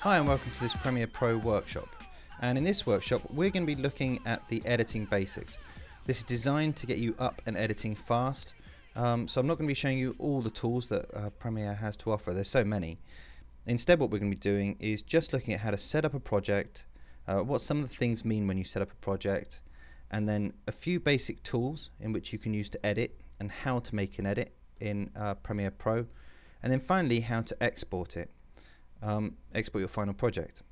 Hi and welcome to this Premiere Pro workshop, and in this workshop we're going to be looking at the editing basics. This is designed to get you up and editing fast, so I'm not going to be showing you all the tools that Premiere has to offer. There's so many. Instead what we're going to be doing is just looking at how to set up a project, what some of the things mean when you set up a project, and then a few basic tools in which you can use to edit and how to make an edit in Premiere Pro, and then finally how to export it. Export your final project.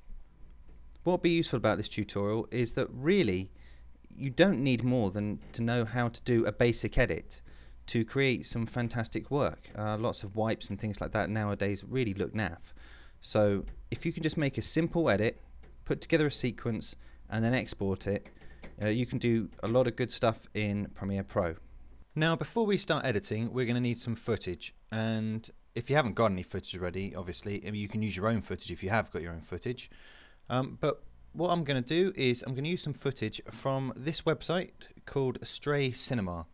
What will be useful about this tutorial is that really you don't need more than to know how to do a basic edit to create some fantastic work. Lots of wipes and things like that nowadays really look naff. So if you can just make a simple edit, put together a sequence and then export it, you can do a lot of good stuff in Premiere Pro. Now before we start editing we're going to need some footage, and if you haven't got any footage already, obviously you can use your own footage if you have got your own footage, but what I'm going to do is I'm going to use some footage from this website called Stray Cinema.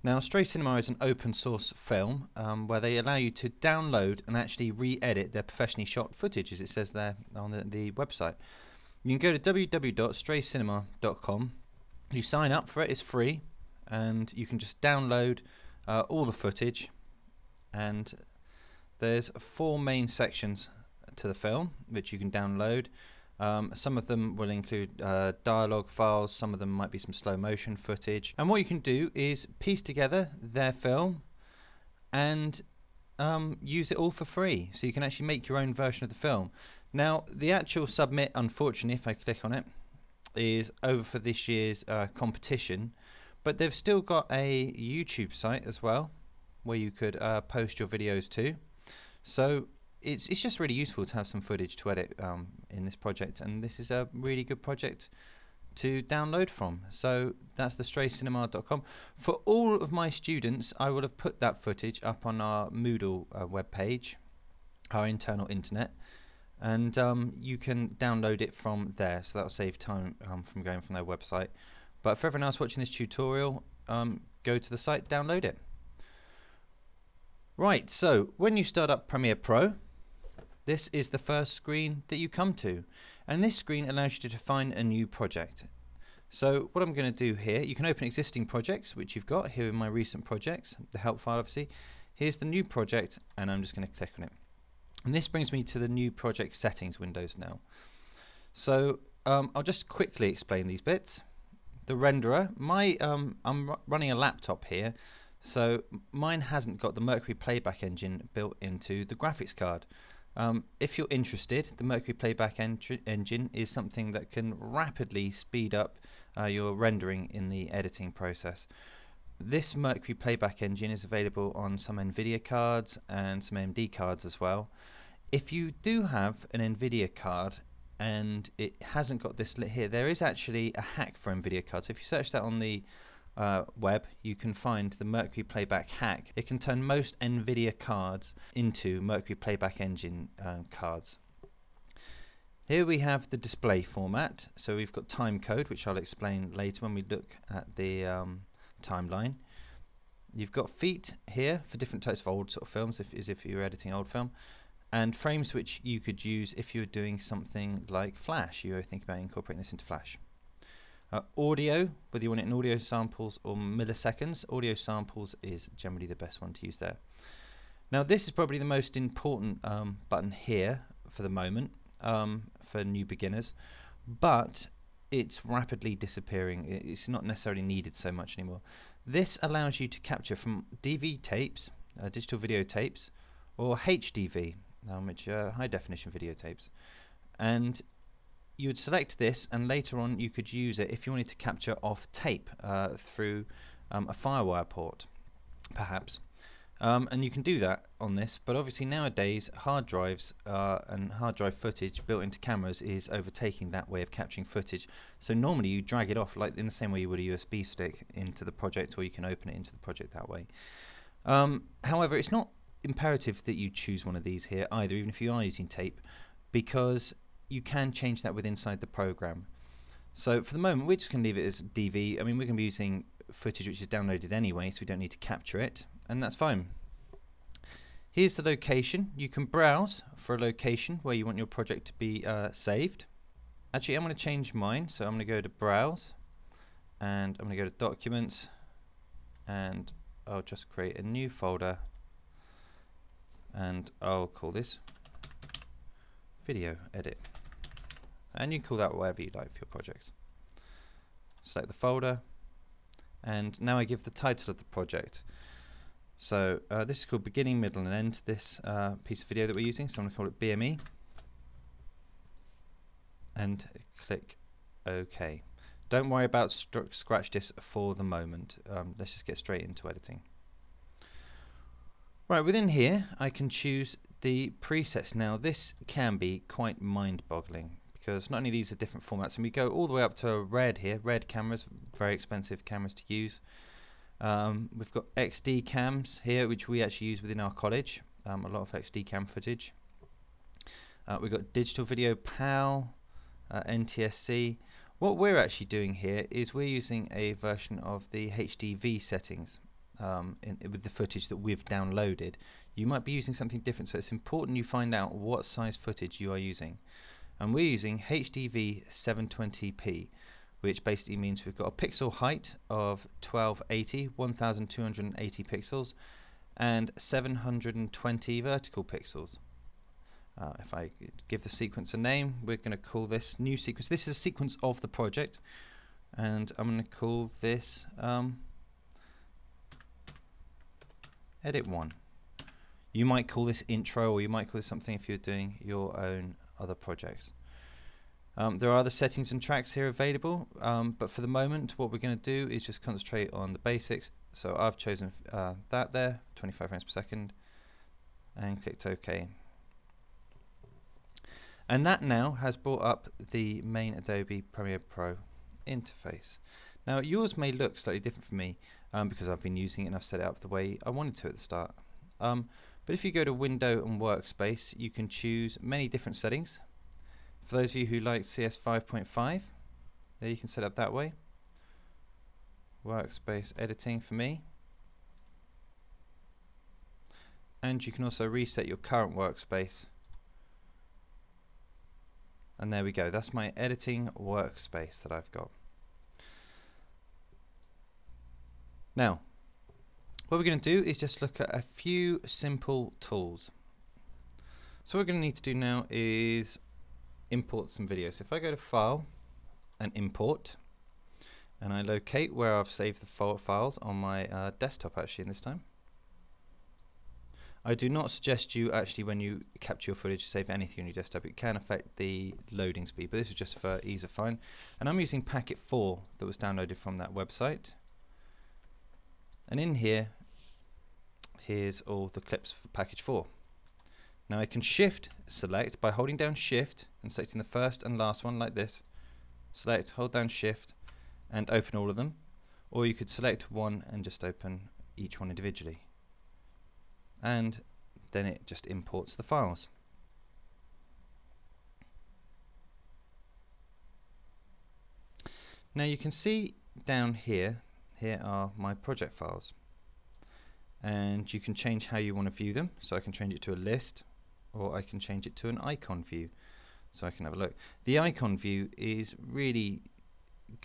Now Stray Cinema is an open source film where they allow you to download and actually re-edit their professionally shot footage, as it says there on the website. You can go to www.straycinema.com, you sign up for it, it's free, and you can just download all the footage. And there's 4 main sections to the film which you can download. Some of them will include dialogue files, some of them might be some slow motion footage, and what you can do is piece together their film and use it all for free, so you can actually make your own version of the film. Now the actual submit, unfortunately, if I click on it, is over for this year's competition, but they've still got a YouTube site as well where you could post your videos to. So it's just really useful to have some footage to edit in this project, and this is a really good project to download from. So that's the straycinema.com. For all of my students I will have put that footage up on our Moodle webpage, our internal internet, and you can download it from there, so that'll save time from going from their website. But for everyone else watching this tutorial, go to the site, download it. Right, so when you start up Premiere Pro, this is the first screen that you come to, and this screen allows you to define a new project. So what I'm going to do here, you can open existing projects which you've got here in my recent projects, the help file obviously. Here's the new project and I'm just going to click on it, and this brings me to the new project settings windows now. So I'll just quickly explain these bits. The renderer, I'm running a laptop here, so mine hasn't got the Mercury playback engine built into the graphics card. If you're interested, the Mercury playback engine is something that can rapidly speed up your rendering in the editing process. This Mercury playback engine is available on some NVIDIA cards and some AMD cards as well. If you do have an NVIDIA card and it hasn't got this lit here, there is actually a hack for NVIDIA cards. So if you search that on the web, you can find the Mercury playback hack. It can turn most NVIDIA cards into Mercury playback engine cards. Here we have the display format. So we've got time code, which I'll explain later when we look at the timeline. You've got feet here for different types of old sort of films, as if you're editing old film, and frames which you could use if you were doing something like Flash. You were thinking about incorporating this into Flash. Audio, whether you want it in audio samples or milliseconds, audio samples is generally the best one to use there. Now this is probably the most important button here for the moment for new beginners, but it's rapidly disappearing. It's not necessarily needed so much anymore. This allows you to capture from DV tapes, digital video tapes, or HDV, which are high definition videotapes, and you would select this, and later on you could use it if you wanted to capture off tape through a FireWire port, perhaps. And you can do that on this, but obviously nowadays hard drives and hard drive footage built into cameras is overtaking that way of capturing footage. So normally you drag it off like in the same way you would a USB stick into the project, or you can open it into the project that way. However, it's not imperative that you choose one of these here either, even if you are using tape, because you can change that with inside the program. So for the moment we're just going to leave it as DV. I mean, we're going to be using footage which is downloaded anyway, so we don't need to capture it, and that's fine. Here's the location. You can browse for a location where you want your project to be saved. Actually, I'm going to change mine, so I'm going to go to Browse, and I'm going to go to Documents, and I'll just create a new folder, and I'll call this Video Edit. And you can call that whatever you like for your projects. Select the folder, and now I give the title of the project. So this is called Beginning, Middle and End, this piece of video that we're using, so I'm going to call it BME. And click OK. Don't worry about scratch this for the moment. Let's just get straight into editing. Right, within here I can choose the presets. Now this can be quite mind-boggling because not only these are different formats, and we go all the way up to red here, red cameras, very expensive cameras to use. We've got XD cams here, which we actually use within our college, a lot of XD cam footage. We've got digital video PAL, NTSC. What we're actually doing here is we're using a version of the HDV settings with the footage that we've downloaded. You might be using something different, so it's important you find out what size footage you are using. And we're using HDV 720p, which basically means we've got a pixel height of 1280 pixels, and 720 vertical pixels. If I give the sequence a name, we're going to call this new sequence. This is a sequence of the project, and I'm going to call this Edit 1. You might call this intro, or you might call this something if you're doing your own other projects. There are other settings and tracks here available, but for the moment what we're going to do is just concentrate on the basics. So I've chosen that there, 25 frames per second, and clicked OK. And that now has brought up the main Adobe Premiere Pro interface. Now yours may look slightly different from me because I've been using it and I've set it up the way I wanted to at the start. But if you go to Window and Workspace, you can choose many different settings. For those of you who like CS 5.5, there you can set up that way. Workspace editing for me. And you can also reset your current workspace. And there we go, that's my editing workspace that I've got. Now, what we're going to do is just look at a few simple tools. So what we're going to need to do now is import some videos. So if I go to File and Import, and I locate where I've saved the files on my desktop actually this time. I do not suggest you actually, when you capture your footage, save anything on your desktop. It can affect the loading speed, but this is just for ease of find. And I'm using packet 4 that was downloaded from that website. And in here, here's all the clips for package 4. Now I can Shift select by holding down Shift and selecting the first and last one like this. Select, hold down Shift, and open all of them. Or you could select one and just open each one individually. And then it just imports the files. Now you can see down here, here are my project files, and you can change how you want to view them. So I can change it to a list, or I can change it to an icon view, so I can have a look. The icon view is really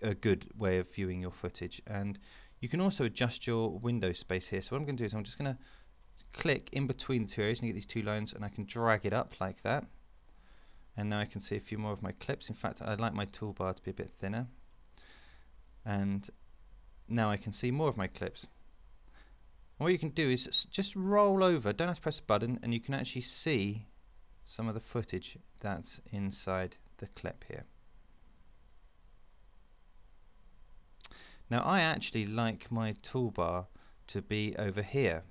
a good way of viewing your footage, and you can also adjust your window space here. So what I'm going to do is I'm just going to click in between the two areas and you get these two lines, and I can drag it up like that, and now I can see a few more of my clips. In fact, I like my toolbar to be a bit thinner, and now I can see more of my clips. And what you can do is just roll over, don't have to press a button, and you can actually see some of the footage that's inside the clip here. Now I actually like my toolbar to be over here.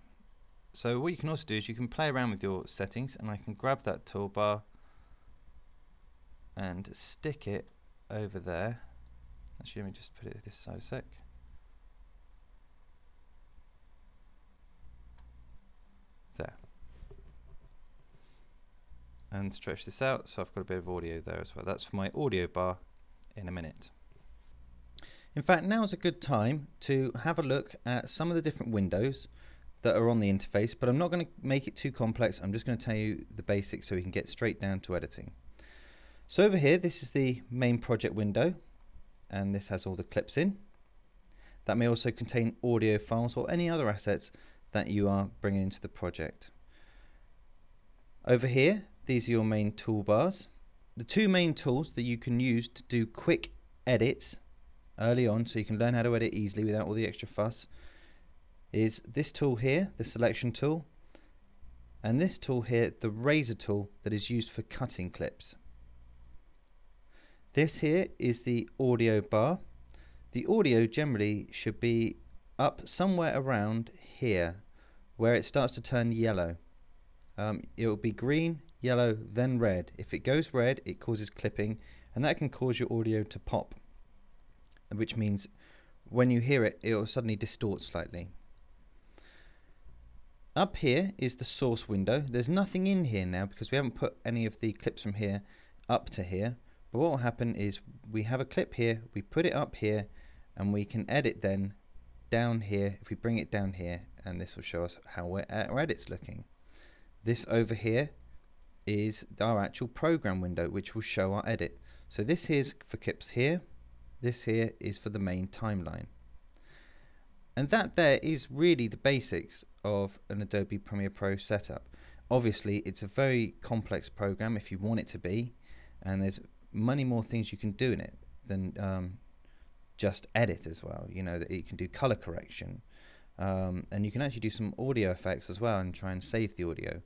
So what you can also do is you can play around with your settings, and I can grab that toolbar and stick it over there. Actually, let me just put it this side a sec. There. And stretch this out, so I've got a bit of audio there as well. That's for my audio bar in a minute. In fact, now's a good time to have a look at some of the different windows that are on the interface, but I'm not going to make it too complex. I'm just going to tell you the basics so we can get straight down to editing. So over here, this is the main project window, and this has all the clips in. That may also contain audio files or any other assets that you are bringing into the project. Over here, these are your main toolbars. The two main tools that you can use to do quick edits early on, so you can learn how to edit easily without all the extra fuss, is this tool here, the selection tool, and this tool here, the razor tool, that is used for cutting clips. This here is the audio bar. The audio generally should be up somewhere around here, where it starts to turn yellow. It will be green, yellow, then red. If it goes red, it causes clipping, and that can cause your audio to pop, which means when you hear it, it will suddenly distort slightly. Up here is the source window. There's nothing in here now because we haven't put any of the clips from here up to here. But what will happen is we have a clip here, we put it up here, and we can edit then down here if we bring it down here, and this will show us how our edit's looking. This over here is our actual program window, which will show our edit. So this here's for clips here, this here is for the main timeline. And that there is really the basics of an Adobe Premiere Pro setup. Obviously, it's a very complex program if you want it to be, and there's many more things you can do in it than just edit as well. You know, that you can do color correction, and you can actually do some audio effects as well and try and save the audio.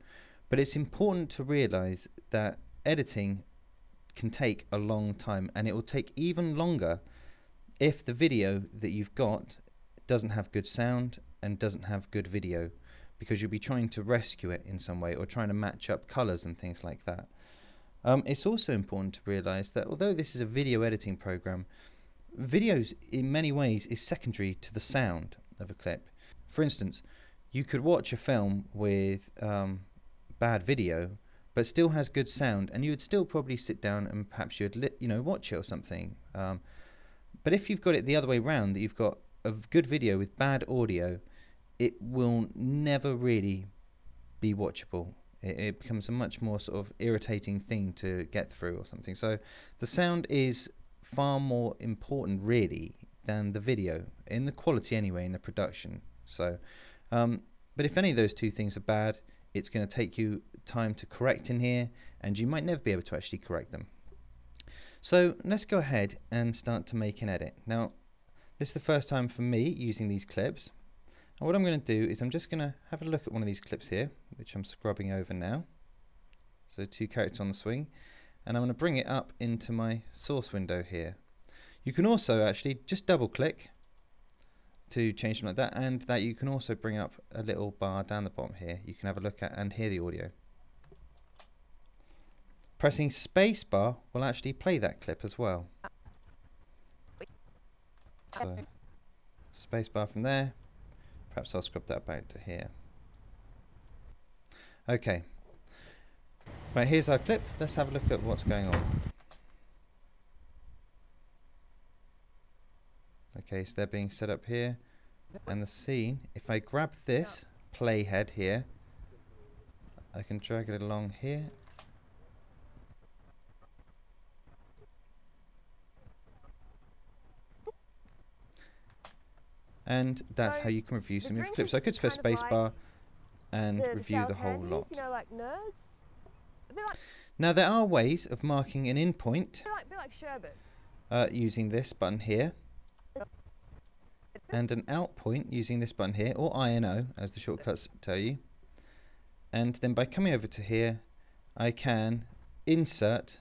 But it's important to realize that editing can take a long time, and it will take even longer if the video that you've got doesn't have good sound and doesn't have good video, because you'll be trying to rescue it in some way or trying to match up colors and things like that. It's also important to realize that although this is a video editing program, videos in many ways is secondary to the sound of a clip. For instance, you could watch a film with bad video but still has good sound, and you would still probably sit down and perhaps you'd watch it or something. But if you've got it the other way around, that you've got a good video with bad audio, it will never really be watchable. It becomes a much more sort of irritating thing to get through or something. So the sound is far more important really than the video, in the quality anyway, in the production. So but if any of those two things are bad, it's going to take you time to correct in here, and you might never be able to actually correct them. So let's go ahead and start to make an edit. Now this is the first time for me using these clips, and what I'm going to do is I'm just going to have a look at one of these clips here, which I'm scrubbing over now. So 2 characters on the swing, and I'm going to bring it up into my source window here. You can also actually just double click to change something like that, and that you can also bring up a little bar down the bottom here. You can have a look at and hear the audio. Pressing spacebar will actually play that clip as well. So spacebar from there. Perhaps I'll scrub that back to here. Okay. Right, here's our clip. Let's have a look at what's going on. Okay, so they're being set up here, and the scene, if I grab this playhead here, I can drag it along here. And that's how you can review some of your clips. So I could press spacebar and review the whole lot. Now there are ways of marking an in point using this button here, and an out point using this button here, or INO as the shortcuts tell you. And then by coming over to here, I can insert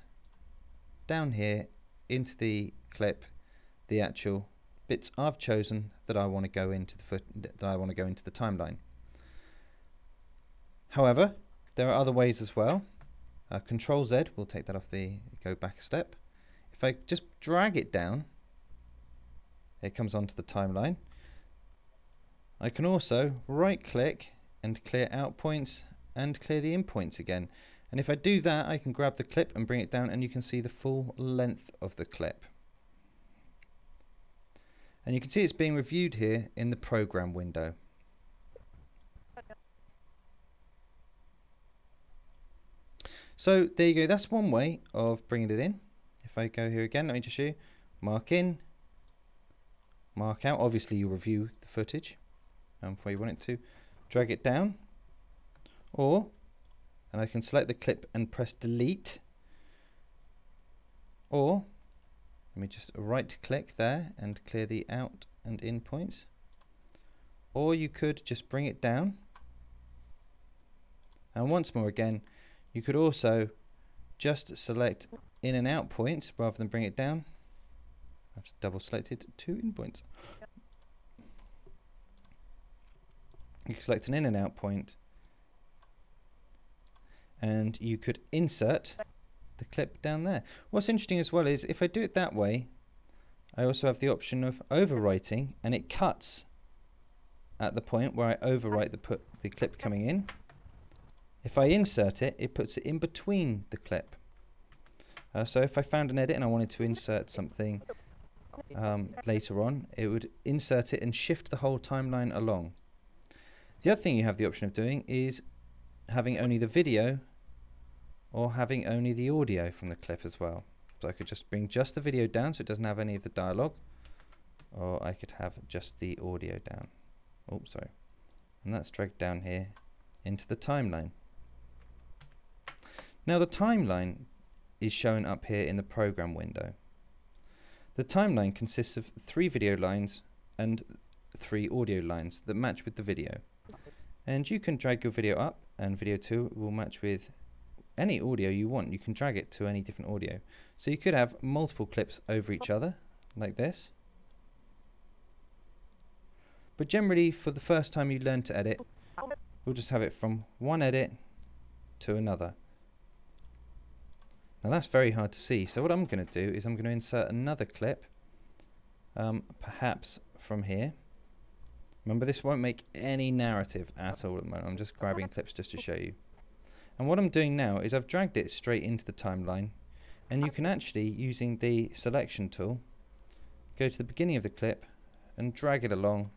down here into the clip the actual bits I've chosen that I want to go into the timeline. However, there are other ways as well. Control Z will take that off go back a step. If I just drag it down, it comes onto the timeline. I can also right click and clear out points and clear the in points again. And if I do that, I can grab the clip and bring it down, and you can see the full length of the clip. And you can see it's being reviewed here in the program window. So there you go, that's one way of bringing it in. If I go here again, let me just show you, mark in, mark out, obviously you review the footage before you want it to, drag it down, and I can select the clip and press delete, or let me just right click there and clear the out and in points, or you could just bring it down, and once more again you could also just select in and out points rather than bring it down. I've just double selected 2 in points. You can select an in and out point, and you could insert the clip down there. What's interesting as well is if I do it that way, I also have the option of overwriting, and it cuts at the point where I overwrite the clip coming in. If I insert it, it puts it in between the clip. So if I found an edit and I wanted to insert something later on, it would insert it and shift the whole timeline along. The other thing you have the option of doing is having only the video or having only the audio from the clip as well. So I could just bring just the video down so it doesn't have any of the dialogue, or I could have just the audio down. Oops, sorry. And that's dragged down here into the timeline. Now the timeline is shown up here in the program window. The timeline consists of 3 video lines and 3 audio lines that match with the video. And you can drag your video up, and video 2 will match with any audio you want. You can drag it to any different audio. So you could have multiple clips over each other, like this. But generally, for the first time you learn to edit, we'll just have it from one edit to another. Now that's very hard to see, so what I'm going to do is I'm going to insert another clip, perhaps from here. Remember, this won't make any narrative at all at the moment. I'm just grabbing clips just to show you. And what I'm doing now is I've dragged it straight into the timeline, and you can actually, using the selection tool, go to the beginning of the clip and drag it along,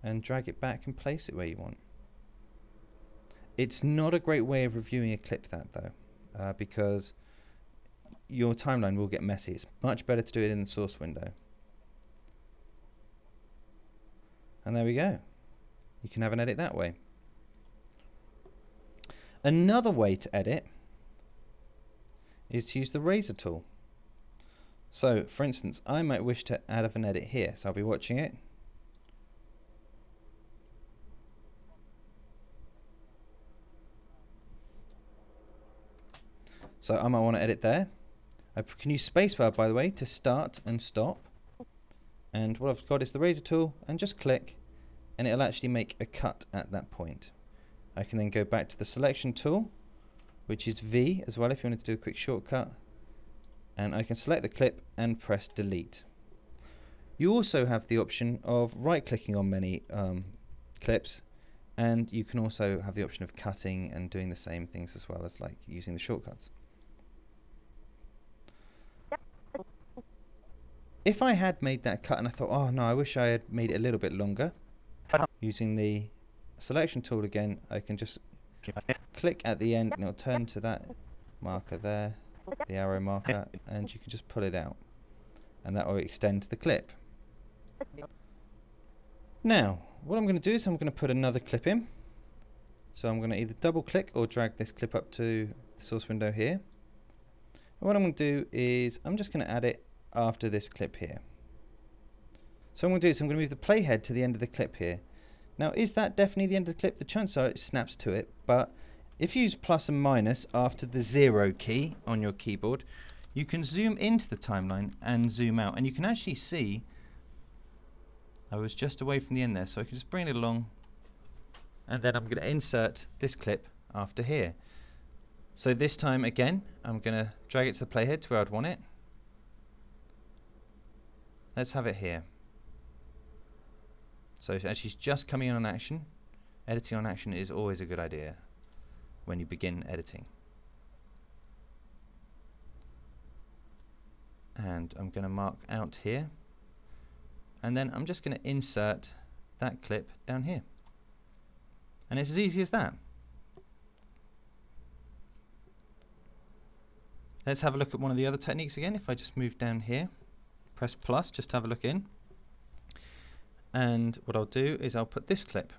and drag it back and place it where you want. It's not a great way of reviewing a clip, that though, because your timeline will get messy. It's much better to do it in the source window. And there we go. You can have an edit that way. Another way to edit is to use the razor tool. So, for instance, I might wish to add an edit here. So I'll be watching it. So I might want to edit there. I can use spacebar, by the way, to start and stop. And what I've got is the razor tool, and just click, and it'll actually make a cut at that point. I can then go back to the selection tool, which is V as well if you wanted to do a quick shortcut, and I can select the clip and press delete. You also have the option of right-clicking on many clips, and you can also have the option of cutting and doing the same things as well as like using the shortcuts. If I had made that cut and I thought, oh no, I wish I had made it a little bit longer, using the selection tool again, I can just click at the end and it'll turn to that marker there, the arrow marker, and you can just pull it out, and that will extend the clip. Now, what I'm going to do is I'm going to put another clip in. So I'm going to either double click or drag this clip up to the source window here. And what I'm going to do is I'm just going to add it after this clip here. So what I'm going to do is I'm going to move the playhead to the end of the clip here. Now, is that definitely the end of the clip? The chances are it snaps to it, but if you use plus and minus after the 0 key on your keyboard, you can zoom into the timeline and zoom out, and you can actually see I was just away from the end there, so I can just bring it along, and then I'm going to insert this clip after here. So this time again, I'm going to drag it to the playhead to where I'd want it. Let's have it here. So as she's just coming in on action, editing on action is always a good idea when you begin editing. And I'm going to mark out here, and then I'm just going to insert that clip down here. And it's as easy as that. Let's have a look at one of the other techniques again. If I just move down here, press plus, just to have a look in. And what I'll do is I'll put this clip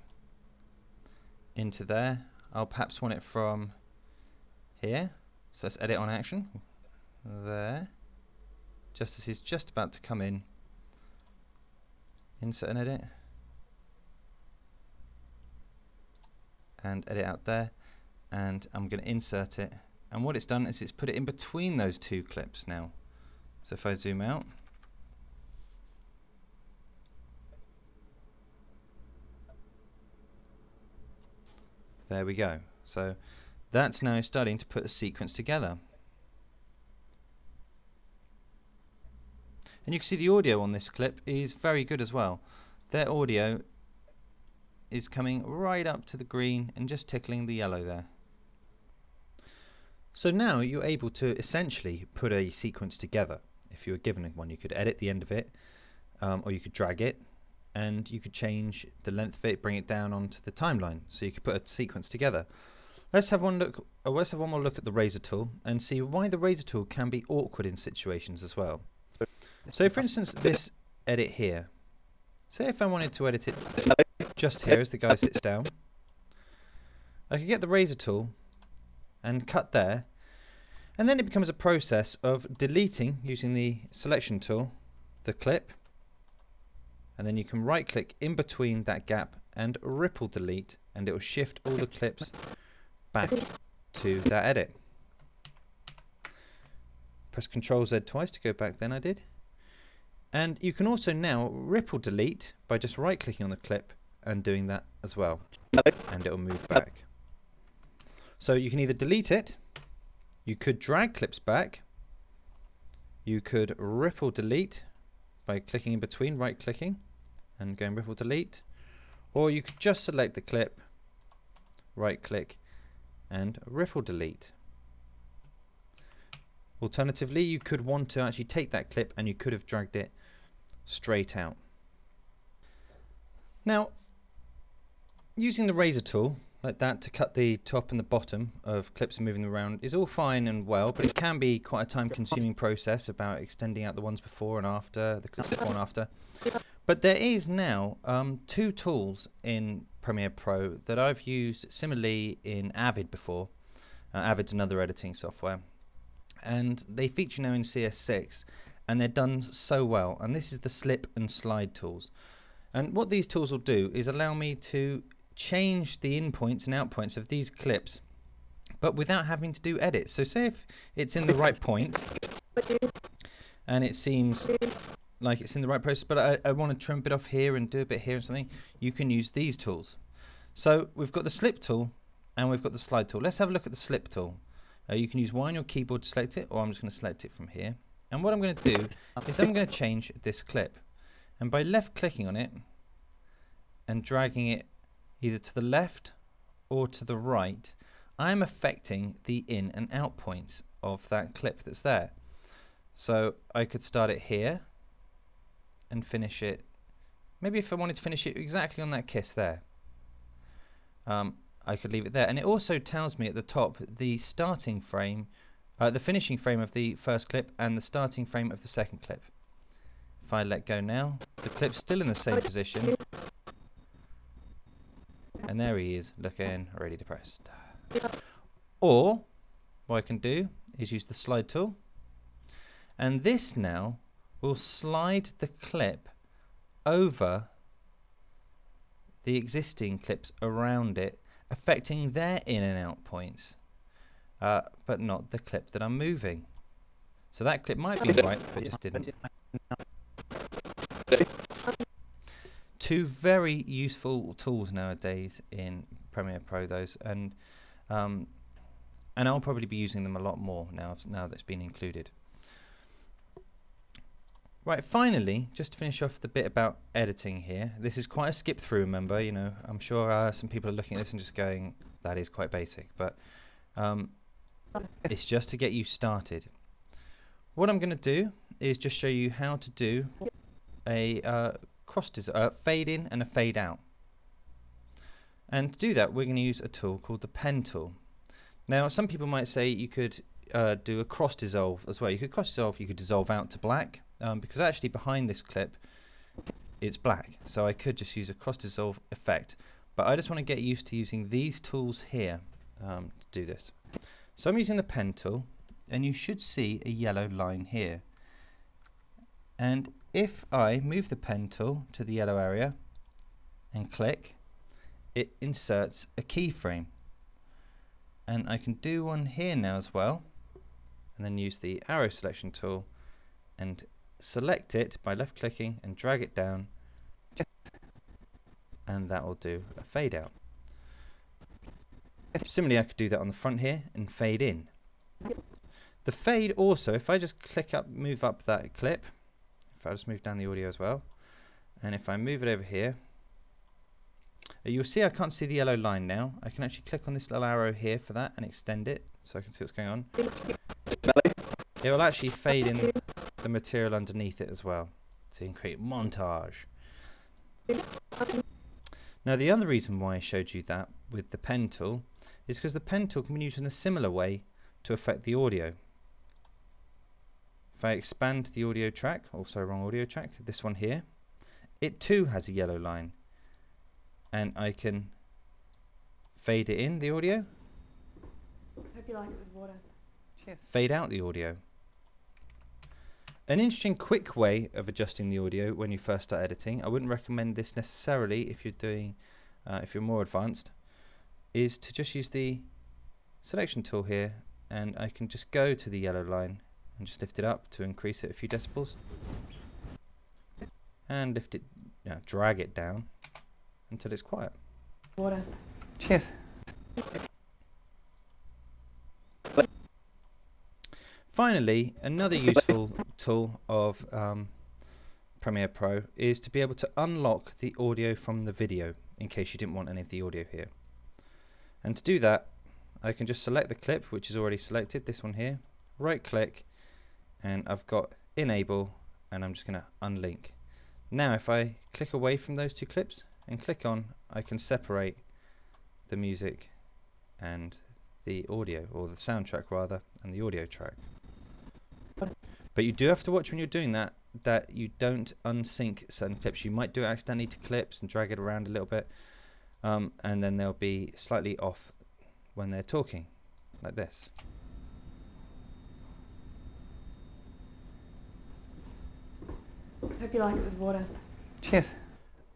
into there. I'll perhaps want it from here. So let's edit on action. There. Just as he's just about to come in. Insert and edit. And edit out there. And I'm going to insert it. And what it's done is it's put it in between those two clips now. So if I zoom out, there we go. So that's now starting to put a sequence together. And you can see the audio on this clip is very good as well. Their audio is coming right up to the green and just tickling the yellow there. So now you're able to essentially put a sequence together. If you were given one, you could edit the end of it, or you could drag it, and you could change the length of it, bring it down onto the timeline, so you could put a sequence together. Let's have one more look at the razor tool and see why the razor tool can be awkward in situations as well. So for instance, this edit here. Say if I wanted to edit it just here as the guy sits down, I could get the razor tool and cut there, and then it becomes a process of deleting using the selection tool the clip, and then you can right click in between that gap and ripple delete, and it will shift all the clips back to that edit. Press Ctrl Z twice to go back, then I did. And you can also now ripple delete by just right clicking on the clip and doing that as well, and it will move back. So you can either delete it, you could drag clips back, you could ripple delete by clicking in between, right clicking and going ripple delete, or you could just select the clip, right click and ripple delete. Alternatively, you could want to actually take that clip and you could have dragged it straight out. Now, using the razor tool like that to cut the top and the bottom of clips and moving them around is all fine and well, but it can be quite a time-consuming process about extending out the ones before and after, the clips before and after. But there is now two tools in Premiere Pro that I've used similarly in Avid before. Avid's another editing software, and they feature now in CS6, and they're done so well. And this is the slip and slide tools. And what these tools will do is allow me to change the in points and out points of these clips, but without having to do edits. So say if it's in the right point and it seems like it's in the right process, but I want to trim a bit off here and do a bit here and something, you can use these tools. So we've got the slip tool and we've got the slide tool. Let's have a look at the slip tool. You can use Y on your keyboard to select it, or I'm just going to select it from here. And what I'm going to do is I'm going to change this clip, and by left clicking on it and dragging it either to the left or to the right, I'm affecting the in and out points of that clip that's there. So I could start it here and finish it, maybe if I wanted to finish it exactly on that kiss there, I could leave it there. And it also tells me at the top the starting frame, the finishing frame of the first clip and the starting frame of the second clip. If I let go now, the clip's still in the same position. And there he is, looking really depressed. Or what I can do is use the slide tool, and this now will slide the clip over the existing clips around it, affecting their in and out points, but not the clip that I'm moving. So that clip might be right, but it just didn't. Two very useful tools nowadays in Premiere Pro, those, and I'll probably be using them a lot more now that's been included. Right, finally, just to finish off the bit about editing here, this is quite a skip through, remember, you know, I'm sure some people are looking at this and just going, that is quite basic, but it's just to get you started. What I'm going to do is just show you how to do a fade in and a fade out. And to do that, we're going to use a tool called the pen tool. Now, some people might say you could do a cross dissolve as well. You could cross dissolve, you could dissolve out to black, because actually behind this clip it's black, so I could just use a cross dissolve effect, but I just want to get used to using these tools here to do this. So I'm using the pen tool, and you should see a yellow line here, and if I move the pen tool to the yellow area and click, it inserts a keyframe, and I can do one here now as well, and then use the arrow selection tool and select it by left clicking and drag it down, and that will do a fade out. Similarly, I could do that on the front here and fade in. The fade also, if I just click up, move up that clip, if I just move down the audio as well, and if I move it over here, you'll see I can't see the yellow line now. I can actually click on this little arrow here for that and extend it so I can see what's going on. It will actually fade in the material underneath it as well, so you can create montage. Now the other reason why I showed you that with the pen tool is because the pen tool can be used in a similar way to affect the audio. If I expand the audio track, also wrong audio track, this one here, it too has a yellow line, and I can fade it in the audio. Hope you like it with water. Cheers. Fade out the audio. An interesting quick way of adjusting the audio when you first start editing, I wouldn't recommend this necessarily if you're doing, if you're more advanced, is to just use the selection tool here, and I can just go to the yellow line and just lift it up to increase it a few decibels, and lift it, drag it down until it's quiet. Water. Cheers. Finally, another useful tool of Premiere Pro is to be able to unlock the audio from the video in case you didn't want any of the audio here. And to do that, I can just select the clip, which is already selected, this one here, right click, and I've got enable, and I'm just going to unlink. Now if I click away from those two clips and click on, I can separate the music and the audio, or the soundtrack rather, and the audio track. But you do have to watch when you're doing that you don't unsync certain clips. You might do it accidentally to clips and drag it around a little bit, and then they'll be slightly off when they're talking, like this. Hope you like it with water. Cheers.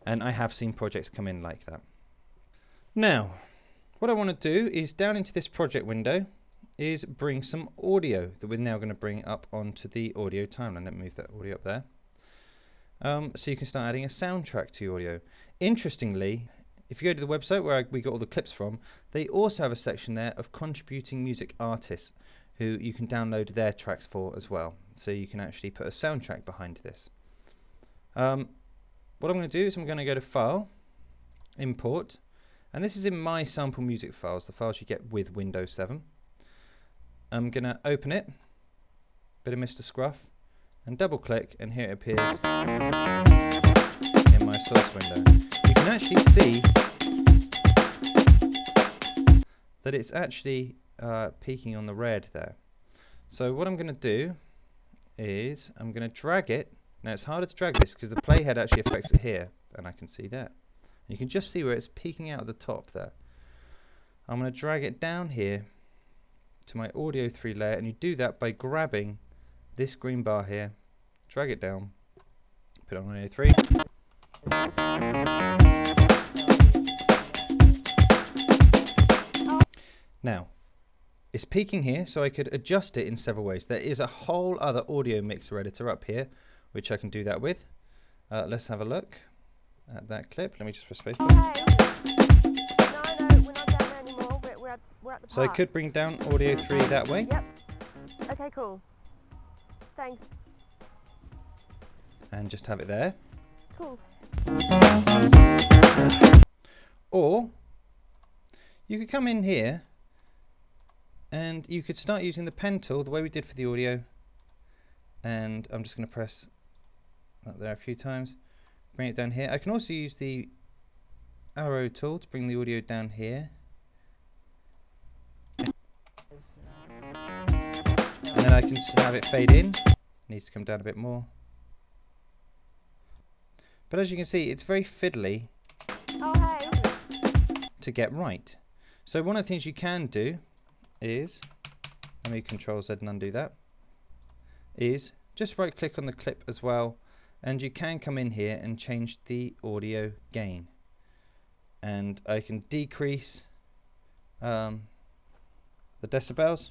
And I have seen projects come in like that. Now, what I want to do is down into this project window is bring some audio that we're now going to bring up onto the audio timeline. Let me move that audio up there. So you can start adding a soundtrack to your audio. Interestingly, if you go to the website where we got all the clips from, they also have a section there of contributing music artists who you can download their tracks for as well. So you can actually put a soundtrack behind this. What I'm going to do is I'm going to go to File, Import, and this is in my sample music files, the files you get with Windows 7. I'm going to open it, bit of Mr. Scruff, and double click, and here it appears in my source window. You can actually see that it's actually peaking on the red there. So what I'm going to do is I'm going to drag it. Now it's harder to drag this because the playhead actually affects it here, and I can see that. And you can just see where it's peeking out at the top there. I'm going to drag it down here to my audio 3 layer, and you do that by grabbing this green bar here, drag it down, put it on audio 3. Now, it's peaking here, so I could adjust it in several ways. There is a whole other audio mixer editor up here, which I can do that with. Let's have a look at that clip. Let me just press spacebar. No, we're not down there anymore. We're at the park. So I could bring down audio 3 that way. Yep. Okay, cool. Thanks. And just have it there. Cool. Or you could come in here and you could start using the pen tool the way we did for the audio. And I'm just going to press that there a few times. Bring it down here. I can also use the arrow tool to bring the audio down here. then I can have it fade in. It needs to come down a bit more. But as you can see, it's very fiddly to get right. So one of the things you can do is, let me Control Z and undo that, is just right click on the clip as well, and you can come in here and change the audio gain. And I can decrease the decibels.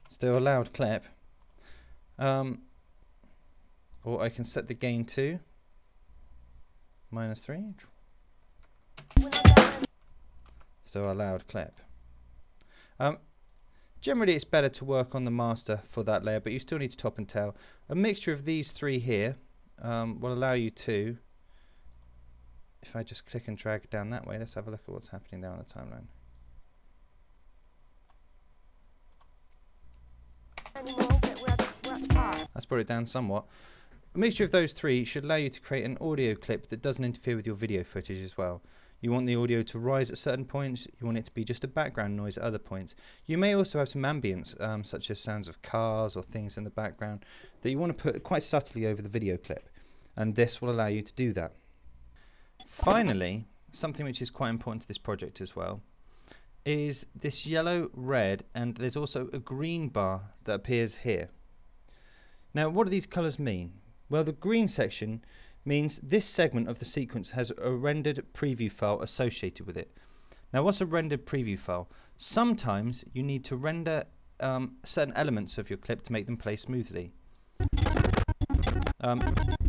Still a loud clip. Or I can set the gain to -3. Still a loud clip. Generally it's better to work on the master for that layer, but you still need to top and tail. A mixture of these three here will allow you to, if I just click and drag down that way, let's have a look at what's happening there on the timeline. That's brought it down somewhat. A mixture of those three should allow you to create an audio clip that doesn't interfere with your video footage as well. You want the audio to rise at certain points, you want it to be just a background noise at other points. You may also have some ambience, such as sounds of cars or things in the background, that you want to put quite subtly over the video clip, and this will allow you to do that. Finally, something which is quite important to this project as well, is this yellow, red, and there's also a green bar that appears here. Now, what do these colours mean? Well, the green section means this segment of the sequence has a rendered preview file associated with it. Now, what's a rendered preview file? Sometimes you need to render certain elements of your clip to make them play smoothly.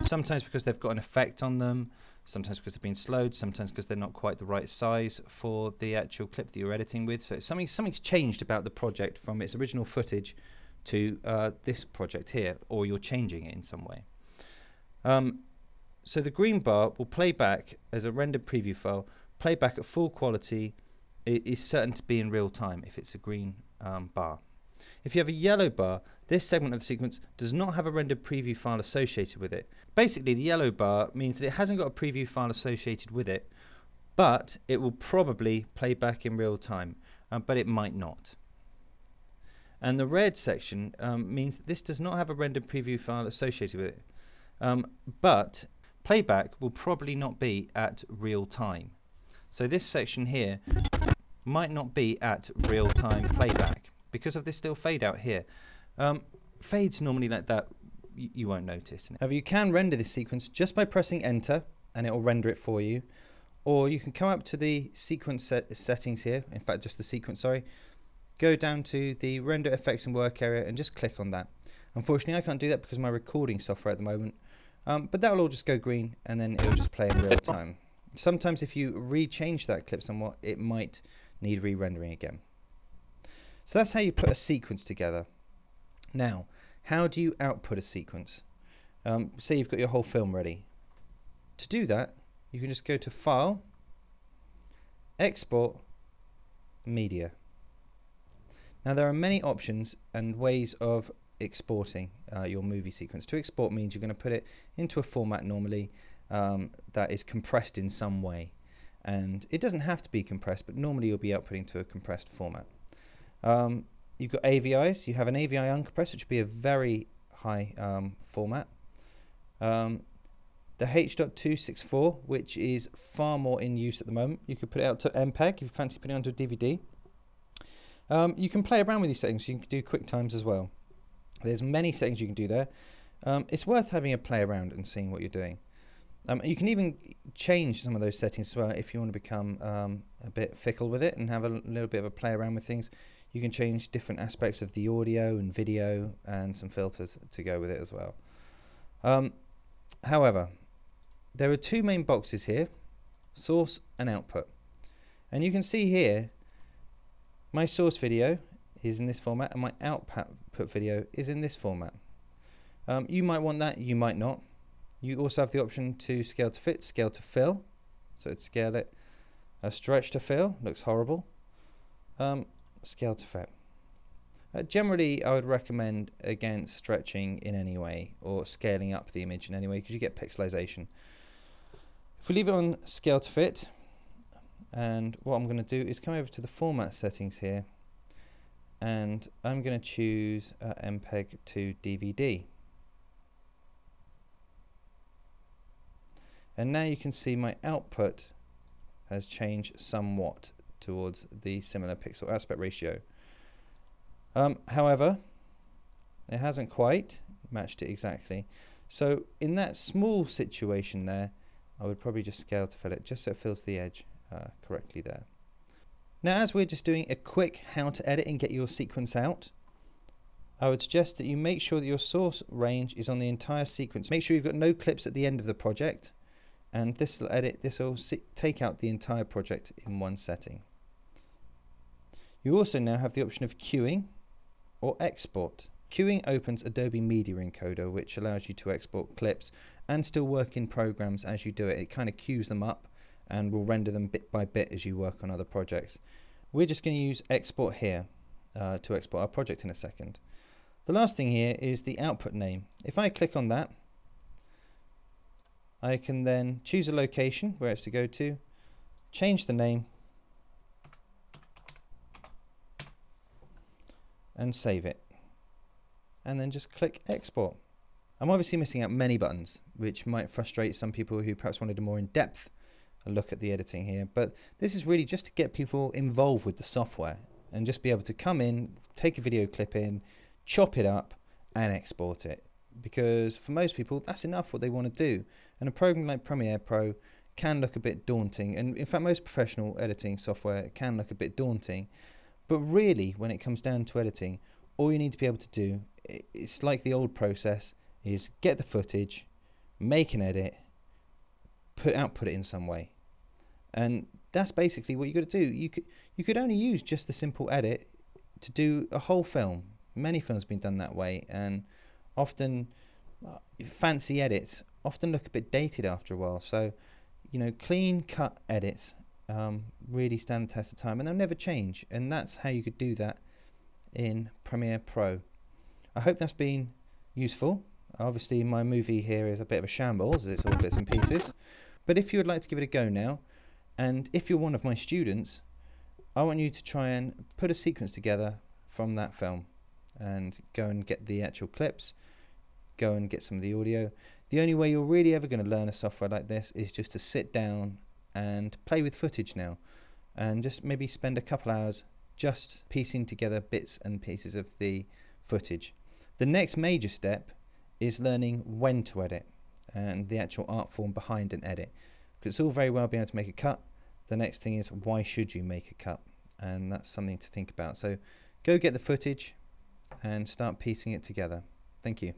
Sometimes because they've got an effect on them, sometimes because they've been slowed, sometimes because they're not quite the right size for the actual clip that you're editing with. So something's changed about the project from its original footage to this project here, or you're changing it in some way. So the green bar will play back as a rendered preview file, play back at full quality. It is certain to be in real time if it's a green bar. If you have a yellow bar, this segment of the sequence does not have a rendered preview file associated with it. Basically, the yellow bar means that it hasn't got a preview file associated with it, but it will probably play back in real time, but it might not. And the red section means that this does not have a rendered preview file associated with it, but playback will probably not be at real time. So this section here might not be at real time playback because of this little fade out here. Fades normally like that you won't notice. However, you can render this sequence just by pressing enter and it will render it for you, or you can come up to the sequence settings here, in fact just the sequence, sorry, go down to the render effects and work area and just click on that. Unfortunately I can't do that because of my recording software at the moment. But that will all just go green and then it will just play in real time. Sometimes if you re-change that clip somewhat, it might need re-rendering again. So that's how you put a sequence together. Now, how do you output a sequence? Say you've got your whole film ready. To do that, you can just go to File, Export, Media. Now there are many options and ways of exporting your movie sequence. To export means you're going to put it into a format normally that is compressed in some way, and it doesn't have to be compressed, but normally you'll be outputting to a compressed format. You've got AVIs. You have an AVI uncompressed, which would be a very high format. The H.264, which is far more in use at the moment. You could put it out to MPEG if you fancy putting it onto a DVD. You can play around with these settings. You can do quick times as well. There's many settings you can do there. It's worth having a play around and seeing what you're doing. You can even change some of those settings as well if you want to become a bit fickle with it and have a little bit of a play around with things. You can change different aspects of the audio and video and some filters to go with it as well. However, there are two main boxes here, source and output. And you can see here, my source video is in this format and my output video is in this format. You might want that, you might not. You also have the option to scale to fit, scale to fill. So it's scale it, stretch to fill, looks horrible. Scale to fit. Generally, I would recommend against stretching in any way or scaling up the image in any way because you get pixelization. If we leave it on scale to fit, and what I'm going to do is come over to the format settings here, and I'm going to choose MPEG to DVD. And now you can see my output has changed somewhat towards the similar pixel aspect ratio. However, it hasn't quite matched it exactly. So in that small situation there, I would probably just scale to fill it, just so it fills the edge correctly there. Now, as we're just doing a quick how to edit and get your sequence out, I would suggest that you make sure that your source range is on the entire sequence. Make sure you've got no clips at the end of the project, and this will take out the entire project in one setting. You also now have the option of queuing or export. Queuing opens Adobe Media Encoder, which allows you to export clips and still work in programs as you do it. It kind of queues them up and will render them bit by bit as you work on other projects. We're just going to use export here to export our project in a second. The last thing here is the output name. If I click on that, I can then choose a location where it's to go to, change the name, and save it. And then just click export. I'm obviously missing out many buttons, which might frustrate some people who perhaps wanted a more in-depth look at the editing here, but this is really just to get people involved with the software and just be able to come in, take a video clip in, chop it up and export it, because for most people that's enough what they want to do. And a program like Premiere Pro can look a bit daunting, and in fact most professional editing software can look a bit daunting, but really when it comes down to editing, all you need to be able to do, it's like the old process, is get the footage, make an edit, output it in some way. And that's basically what you got to do. You could only use just the simple edit to do a whole film. Many films have been done that way, and often fancy edits often look a bit dated after a while. So, you know, clean cut edits really stand the test of time, and they'll never change. And that's how you could do that in Premiere Pro. I hope that's been useful. Obviously my movie here is a bit of a shambles, it's all bits and pieces, but if you would like to give it a go now, and if you're one of my students, I want you to try and put a sequence together from that film and go and get the actual clips, go and get some of the audio. The only way you're really ever going to learn a software like this is just to sit down and play with footage now, and just maybe spend a couple hours just piecing together bits and pieces of the footage. The next major step is learning when to edit and the actual art form behind an edit. Because it's all very well being able to make a cut. The next thing is, why should you make a cut? And that's something to think about. So go get the footage and start piecing it together. Thank you.